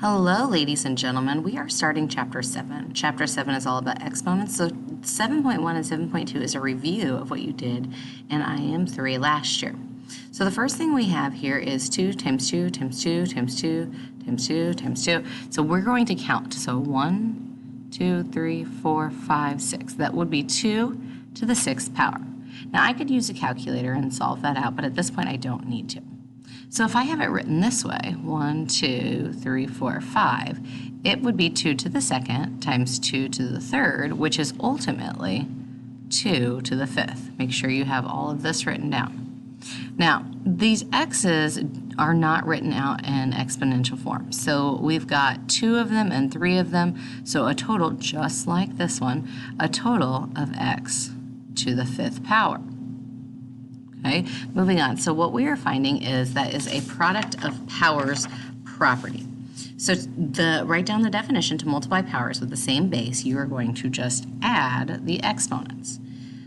Hello, ladies and gentlemen. We are starting Chapter 7. Chapter 7 is all about exponents. So 7.1 and 7.2 is a review of what you did in IM 3 last year. So the first thing we have here is 2 times 2 times 2 times 2 times 2 times 2. So we're going to count. So 1, 2, 3, 4, 5, 6. That would be 2 to the 6th power. Now I could use a calculator and solve that out, but at this point I don't need to. So if I have it written this way, 1, 2, 3, 4, 5, it would be 2 to the 2nd times 2 to the 3rd, which is ultimately 2 to the 5th. Make sure you have all of this written down. Now, these x's are not written out in exponential form. So we've got 2 of them and 3 of them, so a total, just like this one, a total of x to the 5th power. Okay, moving on. So what we are finding is that is a product of powers property. So write down the definition: to multiply powers with the same base, you are going to just add the exponents.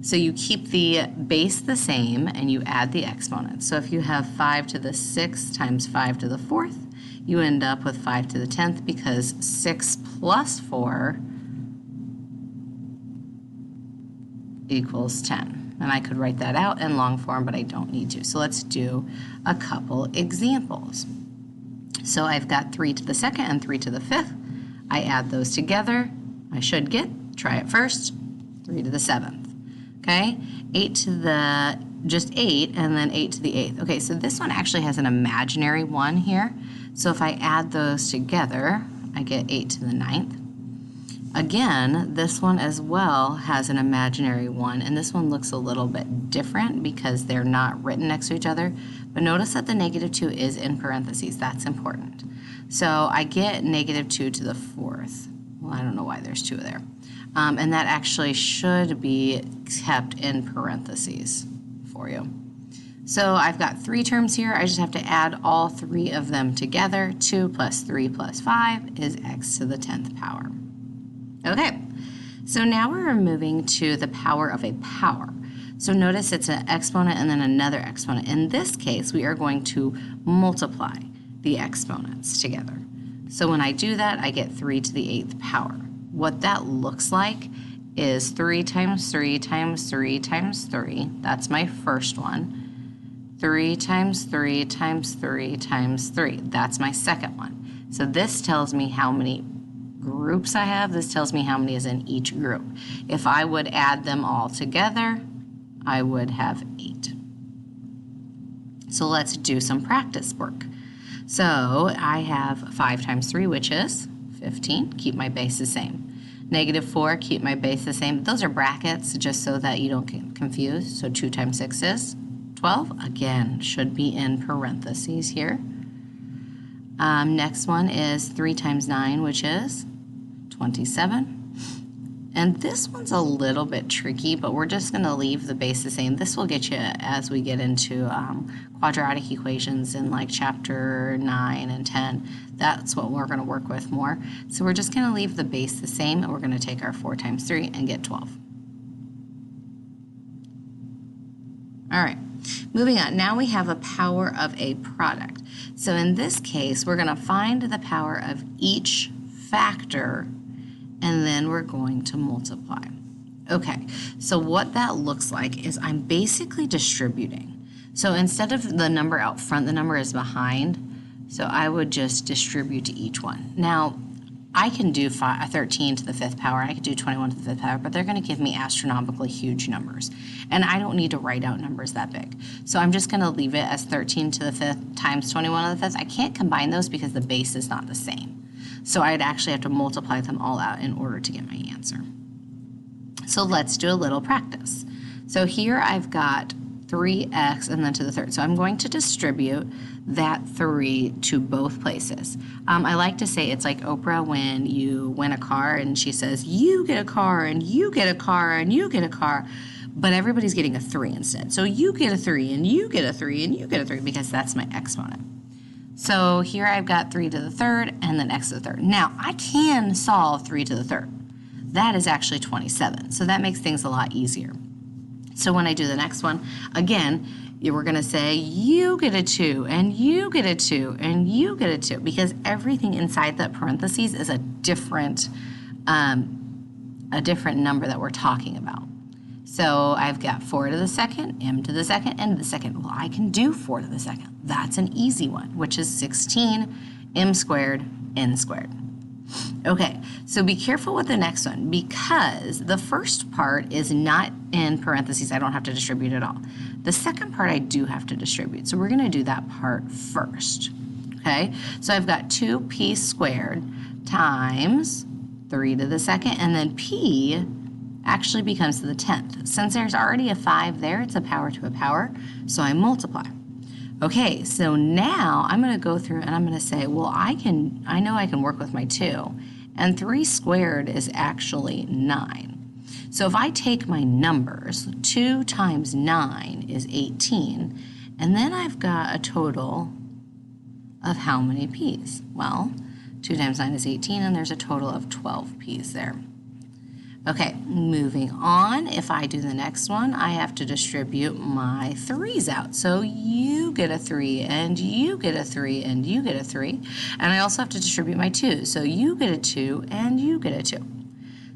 So you keep the base the same and you add the exponents. So if you have 5 to the 6th times 5 to the 4th, you end up with 5 to the 10th because 6 plus 4 equals 10. And I could write that out in long form, but I don't need to. So let's do a couple examples. So I've got 3 to the 2nd and 3 to the 5th. I add those together. I should get, try it first, 3 to the 7th. Okay, 8 to the, just 8, and then 8 to the 8th. Okay, so this one actually has an imaginary 1 here. So if I add those together, I get 8 to the 9th. Again, this one as well has an imaginary 1, and this one looks a little bit different because they're not written next to each other. But notice that the -2 is in parentheses. That's important. So I get -2 to the 4th. Well, I don't know why there's 2 there. And that actually should be kept in parentheses for you. So I've got 3 terms here. I just have to add all 3 of them together. 2 plus 3 plus 5 is x to the 10th power. Okay, so now we're moving to the power of a power. So notice it's an exponent and then another exponent. In this case, we are going to multiply the exponents together. So when I do that, I get 3 to the 8th power. What that looks like is 3 times 3 times 3 times 3. That's my first one. 3 times 3 times 3 times 3. That's my second one. So this tells me how many groups I have. This tells me how many is in each group. If I would add them all together, I would have 8. So let's do some practice work. So I have 5 times 3, which is 15. Keep my base the same. -4, keep my base the same. Those are brackets just so that you don't get confused. So 2 times 6 is 12. Again, should be in parentheses here. Next one is 3 times 9, which is 27. And this one's a little bit tricky, but we're just going to leave the base the same. This will get you as we get into quadratic equations in like chapter 9 and 10. That's what we're going to work with more. So we're just going to leave the base the same, and we're going to take our 4 times 3 and get 12. All right. Moving on, now we have a power of a product. So in this case, we're going to find the power of each factor, and then we're going to multiply. Okay, so what that looks like is I'm basically distributing. So instead of the number out front, the number is behind. So I would just distribute to each one. Now, I can do 13 to the 5th power, I could do 21 to the 5th power, but they're going to give me astronomically huge numbers. And I don't need to write out numbers that big. So I'm just going to leave it as 13 to the 5th times 21 to the 5th. I can't combine those because the base is not the same. So I'd actually have to multiply them all out in order to get my answer. So let's do a little practice. So here I've got 3x and then to the 3rd. So I'm going to distribute that 3 to both places. I like to say it's like Oprah when you win a car and she says, you get a car and you get a car and you get a car, but everybody's getting a 3 instead. So you get a 3 and you get a 3 and you get a 3 because that's my exponent. So here I've got 3 to the 3rd and then x to the 3rd. Now I can solve 3 to the 3rd. That is actually 27. So that makes things a lot easier. So when I do the next one, again, we're going to say you get a 2, and you get a 2, and you get a 2, because everything inside that parentheses is a different number that we're talking about. So I've got 4 to the second, m to the second, n to the second. Well, I can do 4 to the second. That's an easy one, which is 16 m squared n squared. Okay, so be careful with the next one, because the first part is not in parentheses. I don't have to distribute at all. The second part I do have to distribute, so we're going to do that part first. Okay, so I've got 2p squared times 3 to the second, and then p actually becomes to the 10th. Since there's already a 5 there, it's a power to a power, so I multiply. Okay, so now I'm going to go through and I'm going to say, well, I know I can work with my 2, and 3 squared is actually 9. So if I take my numbers, 2 times 9 is 18, and then I've got a total of how many p's? Well, 2 times 9 is 18, and there's a total of 12 p's there. Okay, moving on, if I do the next one, I have to distribute my 3's out. So you get a 3, and you get a 3, and you get a 3. And I also have to distribute my 2. So you get a 2, and you get a 2.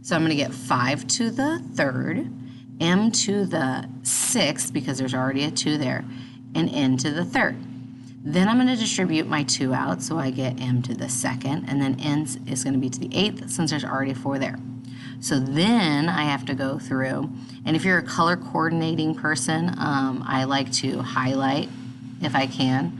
So I'm going to get 5 to the 3rd, m to the 6th, because there's already a 2 there, and n to the 3rd. Then I'm going to distribute my 2 out, so I get m to the 2nd, and then n is going to be to the 8th, since there's already 4 there. So then I have to go through, and if you're a color coordinating person, I like to highlight if I can.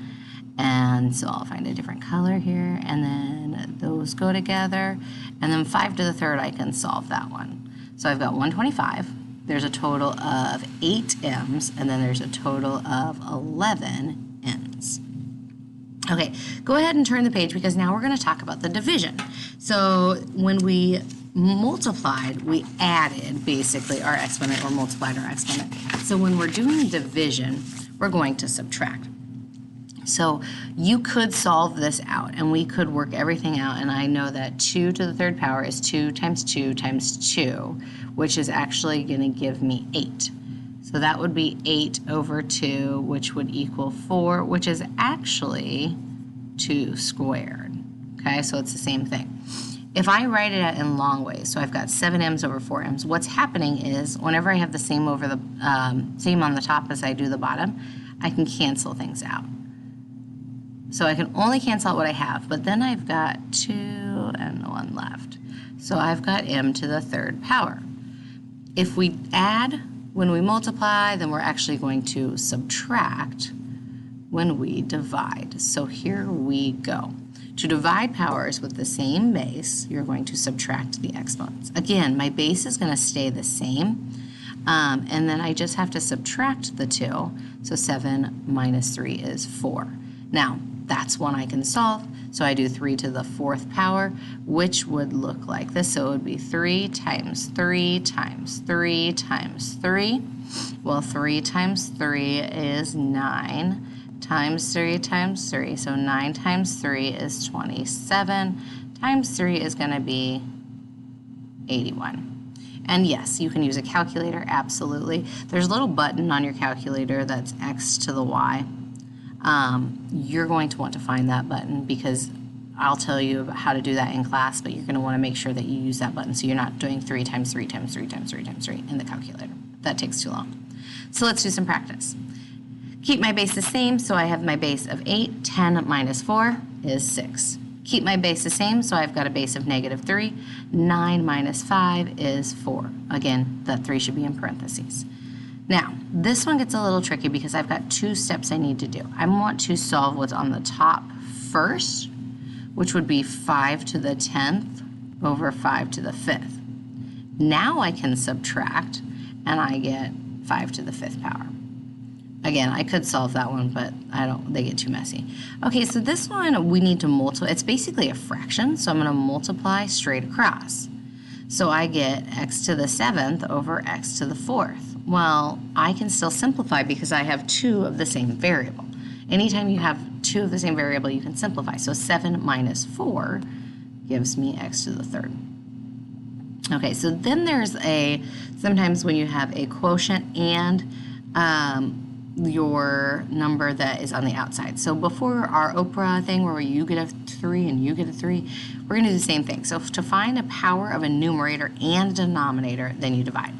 And so I'll find a different color here, and then those go together. And then 5 to the 3rd, I can solve that one. So I've got 125. There's a total of 8 m's, and then there's a total of 11 n's. Okay, go ahead and turn the page, because now we're going to talk about the division. So when we multiplied, we added basically our exponent, or multiplied our exponent. So when we're doing division, we're going to subtract. So you could solve this out, and we could work everything out, and I know that 2 to the 3rd power is 2 times 2 times 2, which is actually going to give me 8. So that would be 8 over 2, which would equal 4, which is actually 2 squared. Okay, so it's the same thing. If I write it out in long ways, so I've got 7m's over 4m's, what's happening is whenever I have the same over the same on the top as I do the bottom, I can cancel things out. So I can only cancel out what I have, but then I've got 2 and 1 left. So I've got m to the 3rd power. If we add when we multiply, then we're actually going to subtract when we divide. So here we go. To divide powers with the same base, you're going to subtract the exponents. Again, my base is going to stay the same, and then I just have to subtract the 2. So 7 minus 3 is 4. Now, that's one I can solve. So I do 3 to the 4th power, which would look like this. So it would be 3 times 3 times 3 times 3. Well, 3 times 3 is 9. Times 3 times 3, so 9 times 3 is 27, times 3 is going to be 81. And yes, you can use a calculator, absolutely. There's a little button on your calculator that's X to the Y. You're going to want to find that button, because I'll tell you about how to do that in class, but you're going to want to make sure that you use that button so you're not doing 3 times 3 times 3 times 3 times 3 in the calculator. That takes too long. So let's do some practice. Keep my base the same, so I have my base of 8. 10 minus 4 is 6. Keep my base the same, so I've got a base of negative 3. 9 minus 5 is 4. Again, that 3 should be in parentheses. Now, this one gets a little tricky because I've got 2 steps I need to do. I want to solve what's on the top first, which would be 5 to the 10th over 5 to the 5th. Now I can subtract, and I get 5 to the 5th power. Again, I could solve that one, but they get too messy. Okay, so this one we need to multiply. It's basically a fraction, so I'm going to multiply straight across. So I get x to the 7th over x to the 4th. Well, I can still simplify because I have 2 of the same variable. Anytime you have 2 of the same variable, you can simplify. So 7 minus 4 gives me x to the 3rd. Okay, so then there's sometimes when you have a quotient and your number that is on the outside. So before our Oprah thing where you get a 3 and you get a 3, we're going to do the same thing. So to find a power of a numerator and a denominator, then you divide.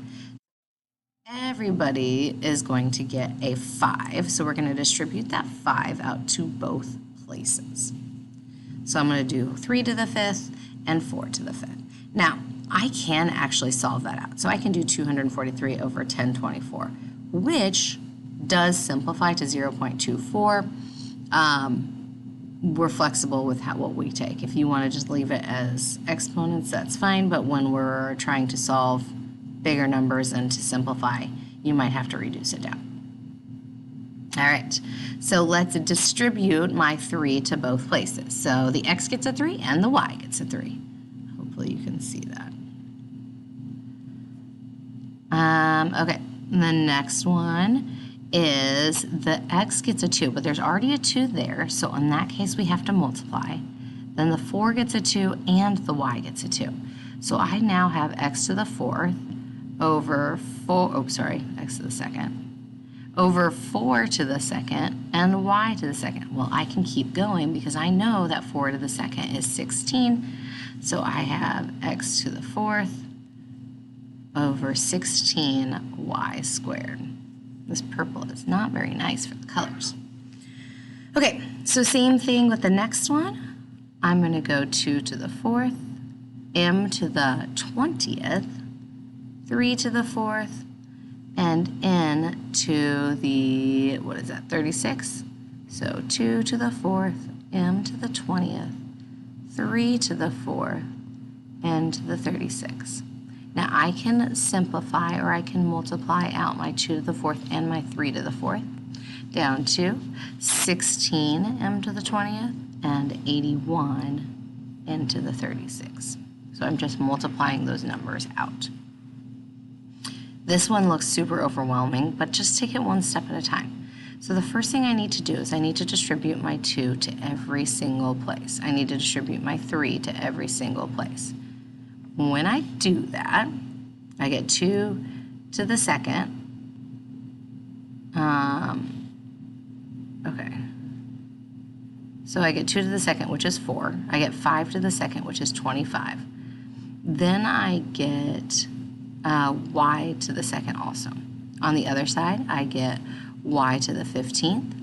Everybody is going to get a 5, so we're going to distribute that 5 out to both places. So I'm going to do 3 to the 5th and 4 to the 5th. Now, I can actually solve that out. So I can do 243 over 1024, which does simplify to 0.24. We're flexible with what we take. If you want to just leave it as exponents, that's fine, but when we're trying to solve bigger numbers and to simplify, you might have to reduce it down. All right, so let's distribute my 3 to both places. So the x gets a 3 and the y gets a 3. Hopefully you can see that. Okay, and the next one is the x gets a 2, but there's already a 2 there, so in that case we have to multiply. Then the 4 gets a 2 and the y gets a 2. So I now have x to the 4th over 4, x to the 2nd, over 4 to the 2nd and y to the 2nd. Well, I can keep going because I know that 4 to the 2nd is 16, so I have x to the 4th over 16y squared. This purple is not very nice for the colors. Okay, so same thing with the next one. I'm going to go 2 to the 4th, m to the 20th, 3 to the 4th, and n to the, 36? So 2 to the 4th, m to the 20th, 3 to the 4th, n to the 36. Now I can simplify or I can multiply out my 2 to the 4th and my 3 to the 4th down to 16 m to the 20th and 81 n to the 36. So I'm just multiplying those numbers out. This one looks super overwhelming, but just take it one step at a time. So the first thing I need to do is I need to distribute my 2 to every single place. I need to distribute my 3 to every single place. When I do that, I get 2 to the 2nd. Okay. So I get 2 to the 2nd, which is 4. I get 5 to the 2nd, which is 25. Then I get y to the 2nd also. On the other side, I get y to the 15th,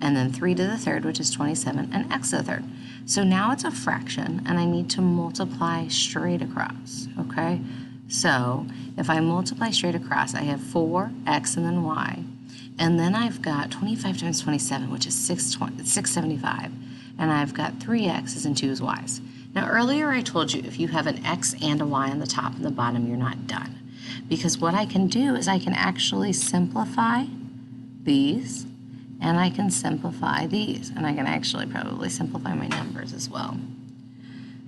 and then 3 to the 3rd, which is 27, and x to the 3rd. So now it's a fraction, and I need to multiply straight across, okay? So if I multiply straight across, I have 4x and then y, and then I've got 25 times 27, which is 675, and I've got 3 x's and 2 y's. Now earlier I told you if you have an x and a y on the top and the bottom, you're not done. Because what I can do is I can actually simplify these, and I can simplify these, and I can actually probably simplify my numbers as well.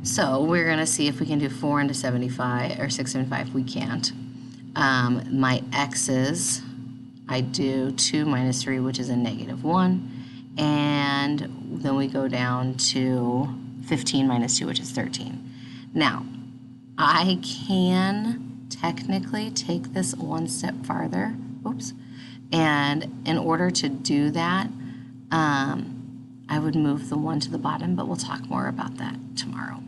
So we're going to see if we can do 4 into 75, or 675. We can't. My x's, I do 2 minus 3, which is a -1, and then we go down to 15 minus 2, which is 13. Now, I can technically take this one step farther. Oops. And in order to do that, I would move the 1 to the bottom, but we'll talk more about that tomorrow.